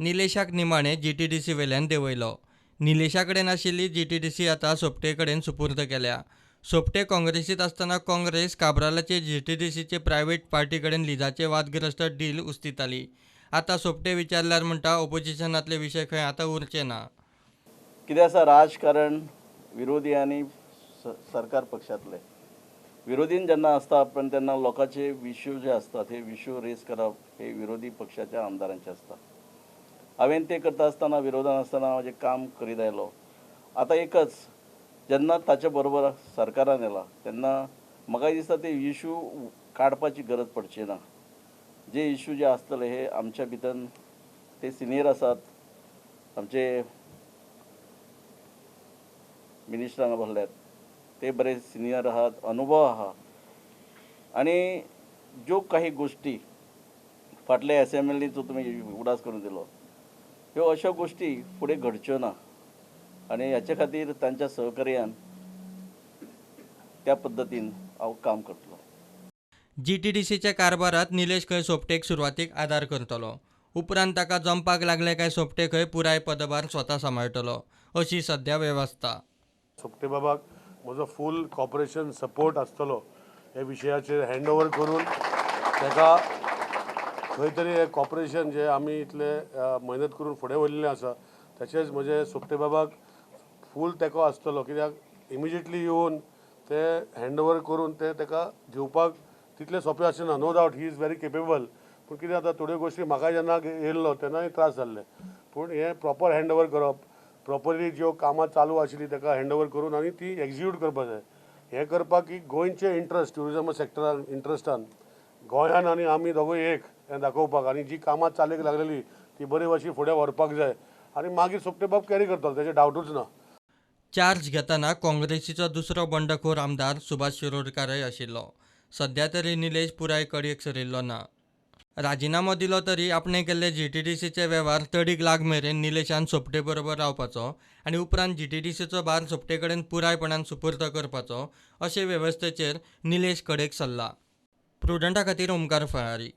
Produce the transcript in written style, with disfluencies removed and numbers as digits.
निलेशाक निमाणे GTDC वेल्यान देंवयलो. निलेशा कडेन आशिल्ली GTDC आतां सोपटे कडेन सुपूर्द केल्या. सोपटे काँग्रेसीत आसतना काँग्रेस काब्रालाचे GTDCचे प्रायव्हेट पार्टी कडेन लिजाचे वादग्रस्त डील उस्तिताली. आतां सोपटे विचारल्यार म्हणटा ऑपोजिशनांतले विशय खंय आतां उरचे ना. कितें आसा, राजकारण विरोधी आनी सरकार पक्षांतले विरोधीन जेन्ना आसता पण तेन्ना लोकांचे इश्यू जे आसतात हे इश्यू रेज करप हे विरोधी पक्षाच्या आमदारांचे आसता. हांवें ते करता आसतना विरोधान आसतना म्हजें काम करीत आयलो. आतां एकच, जेन्ना ताचे बरोबर सरकारान येला तेन्ना म्हाका दिसता ते इश्यू काडपाची गरज पडची ना. जे इश्यू जे आसतले हे आमच्या भितर ते सिनियर आसात, आमचे मिनिस्टर हांगा बसल्यात ते बरे सिनियर आहात, अनुभव आहा. आणि ज्यो काही गोष्टी फाटल्या असेंब्लीचो तुमी उगडास करून दिलो ह्यो अशा गोष्टी फुडें घडच्यो ना आनी हाचे खातीर तांच्या सहकार्यान त्या पद्दतीन हांव काम करतलो. GTDCच्या कारभारात निलेश खंय सोपटेक सुरवातीक आदार करतलो. उपरांत ताका जमपाक लागले काय सोपटे खंय पुराय पदभार स्वता सांबाळटलो अशी सध्या वेवस्था. सोपटे बाबाक म्हजो फूल कॉपरेशन सपोर्ट आसतलो. हे विशयाचेर हँड ओवर करून ताका खंय तरी हे कॉपरेशन जे आमी इतले मेहनत करून फुडें व्हरलेलें आसा तशेंच म्हजे सोपटे बाबाक फूल तेंको आसतलो. कित्याक इमिजिएटली येवन ते हँड ओवर करून ते ताका घेवपाक तितलें सोंपें आसना. No doubt he is very capable. पूण कितें जाता, थोड्यो गोश्टी म्हाका जेन्ना येयल्लो तेन्नाय त्रास जाल्ले. पूण हे प्रॉपर हँड ओवर करप, प्रॉपरली ज्यो कामां चालू आशिल्लीं ताका हँड ओवर करून आनी ती एक्झिक्यूट करपाक जाय. हें करपाक की गोंयचे इंट्रस्ट ट्युरिजम सॅक्टरान इंट्रस्टान गोंयान आनी आमी दोगूय एक हें दाखोवपाक आनी जी कामां चालीक लागलेली ती बरे भाशेन फुडें व्हरपाक जाय आनी मागीर सोपटे बाब कॅरी करतलो, तेजें डावटूच ना. चार्ज घेतना काँग्रेसीचो दुसरो बंडखोर आमदार सुभाष शिरोडकारय आशिल्लो. सध्या तरी निलेश पुराय कडेक सरिल्लो ना. राजिनामो दिलो तरी आपणे केल्ले GTDCचे वेव्हार तडीक लाग मेरेन निलेशान सोपटे बरोबर रावपाचो आनी उपरांत GTDCचो भार सोपटे कडेन पुरायपणान सुपूर्द करपाचो अशे वेवस्थेचेर निलेश कडेक सरला. प्रुडंटा खातीर ओमकार फळारी.